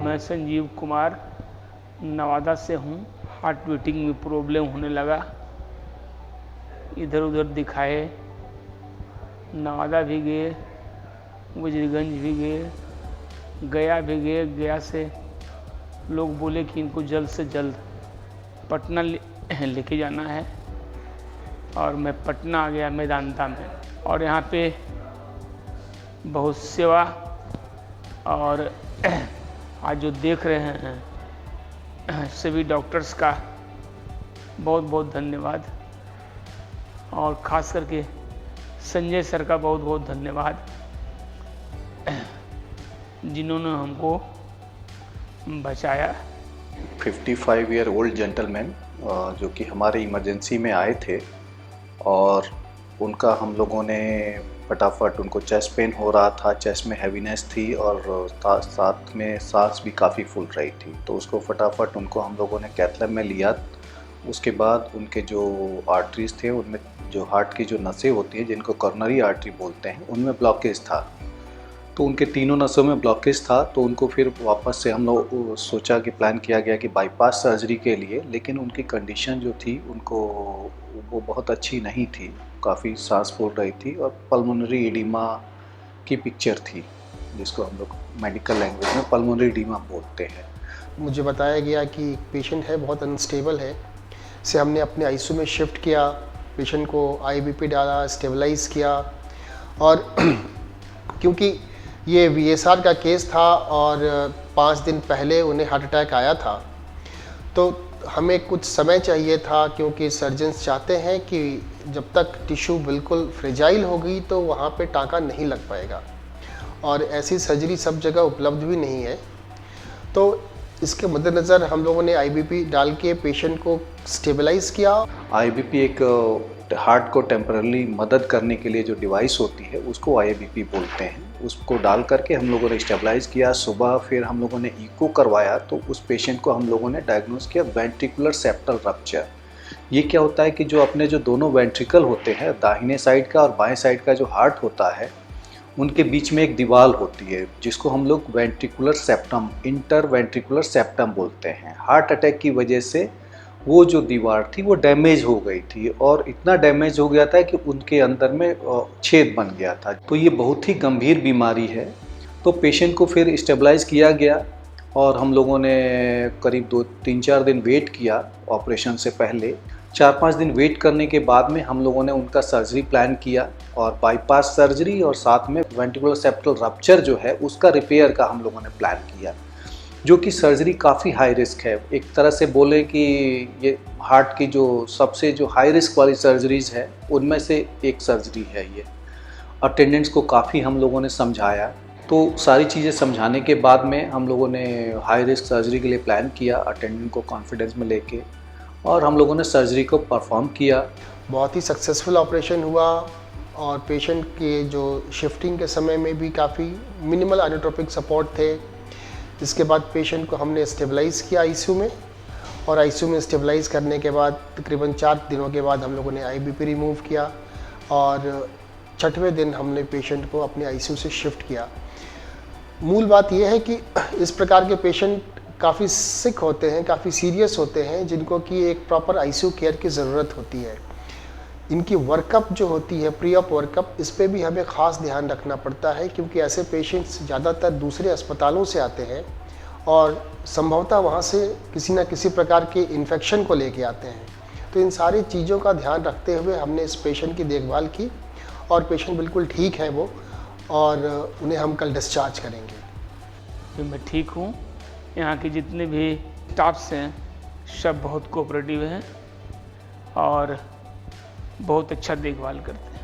मैं संजीव कुमार नवादा से हूँ। हार्ट बीटिंग में प्रॉब्लम होने लगा, इधर उधर दिखाए, नवादा भी गए, वजीरगंज भी गए, गया भी गए। गया से लोग बोले कि इनको जल्द से जल्द पटना लेके जाना है, और मैं पटना आ गया मेदांता में। और यहाँ पे बहुत सेवा, और आज जो देख रहे हैं सभी डॉक्टर्स का बहुत बहुत धन्यवाद, और ख़ास करके संजय सर का बहुत बहुत धन्यवाद, जिन्होंने हमको बचाया। 55 ओल्ड जेंटलमैन जो कि हमारे इमरजेंसी में आए थे, और उनका हम लोगों ने फटाफट, उनको चेस्ट पेन हो रहा था, चेस्ट में हैवीनेस थी, और साथ में सांस भी काफ़ी फूल रही थी। तो उसको फटाफट उनको हम लोगों ने कैथ लैब में लिया। उसके बाद उनके जो आर्टरीज थे, उनमें जो हार्ट की जो नसें होती हैं, जिनको कॉर्नरी आर्टरी बोलते हैं, उनमें ब्लॉकेज था। तो उनके तीनों नसों में ब्लॉकेज था। तो उनको फिर वापस से हम लोग सोचा कि प्लान किया गया कि बाईपास सर्जरी के लिए, लेकिन उनकी कंडीशन जो थी, उनको वो बहुत अच्छी नहीं थी, काफ़ी सांस फूल रही थी, और पल्मोनरी एडिमा की पिक्चर थी, जिसको हम लोग मेडिकल लैंग्वेज में पल्मोनरी एडिमा बोलते हैं। मुझे बताया गया कि एक पेशेंट है, बहुत अनस्टेबल है, से हमने अपने आईसीयू में शिफ्ट किया, पेशेंट को आईबीपी डाला, स्टेबलाइज किया। और क्योंकि ये वीएसआर का केस था और 5 दिन पहले उन्हें हार्ट अटैक आया था, तो हमें कुछ समय चाहिए था, क्योंकि सर्जन्स चाहते हैं कि जब तक टिश्यू बिल्कुल फ्रेजाइल होगी तो वहाँ पे टाँका नहीं लग पाएगा, और ऐसी सर्जरी सब जगह उपलब्ध भी नहीं है। तो इसके मद्देनज़र हम लोगों ने आईबीपी डाल के पेशेंट को स्टेबलाइज किया। आईबीपी एक हार्ट को टेम्परली मदद करने के लिए जो डिवाइस होती है, उसको आईबीपी बोलते हैं। उसको डाल करके हम लोगों ने स्टेबलाइज किया। सुबह फिर हम लोगों ने इको करवाया, तो उस पेशेंट को हम लोगों ने डायग्नोस किया वेंट्रिकुलर सेप्टल रप्चर। ये क्या होता है कि जो अपने जो दोनों वेंट्रिकल होते हैं, दाहिने साइड का और बाएं साइड का जो हार्ट होता है, उनके बीच में एक दीवार होती है, जिसको हम लोग ventricular septum, inter ventricular septum बोलते हैं। हार्ट अटैक की वजह से वो जो दीवार थी वो डैमेज हो गई थी, और इतना डैमेज हो गया था कि उनके अंदर में छेद बन गया था। तो ये बहुत ही गंभीर बीमारी है। तो पेशेंट को फिर स्टेबलाइज किया गया, और हम लोगों ने करीब 2-3-4 दिन वेट किया ऑपरेशन से पहले। 4-5 दिन वेट करने के बाद में हम लोगों ने उनका सर्जरी प्लान किया, और बाईपास सर्जरी और साथ में वेंट्रिकुलर सेप्टल रप्चर जो है उसका रिपेयर का हम लोगों ने प्लान किया, जो कि सर्जरी काफ़ी हाई रिस्क है। एक तरह से बोले कि ये हार्ट की जो सबसे जो हाई रिस्क वाली सर्जरीज़ है, उनमें से एक सर्जरी है ये। अटेंडेंट्स को काफ़ी हम लोगों ने समझाया। तो सारी चीज़ें समझाने के बाद में हम लोगों ने हाई रिस्क सर्जरी के लिए प्लान किया, अटेंडेंट को कॉन्फिडेंस में लेके, और हम लोगों ने सर्जरी को परफॉर्म किया। बहुत ही सक्सेसफुल ऑपरेशन हुआ, और पेशेंट के जो शिफ्टिंग के समय में भी काफ़ी मिनिमल आइनोट्रोपिक सपोर्ट थे। इसके बाद पेशेंट को हमने स्टेबलाइज़ किया आईसीयू में, और आईसीयू में स्टेबलाइज़ करने के बाद तकरीबन 4 दिनों के बाद हम लोगों ने आईबीपी रिमूव किया, और 6वें दिन हमने पेशेंट को अपने आईसीयू से शिफ्ट किया। मूल बात यह है कि इस प्रकार के पेशेंट काफ़ी सिक होते हैं, काफ़ी सीरियस होते हैं, जिनको कि एक प्रॉपर आईसीयू केयर की ज़रूरत होती है। इनकी वर्कअप जो होती है, प्री ऑप वर्कअप, इस पे भी हमें ख़ास ध्यान रखना पड़ता है, क्योंकि ऐसे पेशेंट्स ज़्यादातर दूसरे अस्पतालों से आते हैं, और संभवतः वहाँ से किसी न किसी प्रकार के इन्फेक्शन को लेके आते हैं। तो इन सारी चीज़ों का ध्यान रखते हुए हमने इस पेशेंट की देखभाल की, और पेशेंट बिल्कुल ठीक है वो, और उन्हें हम कल डिस्चार्ज करेंगे। मैं ठीक हूँ। यहाँ के जितने भी स्टाफ्स हैं सब बहुत कोऑपरेटिव हैं, और बहुत अच्छा देखभाल करते हैं।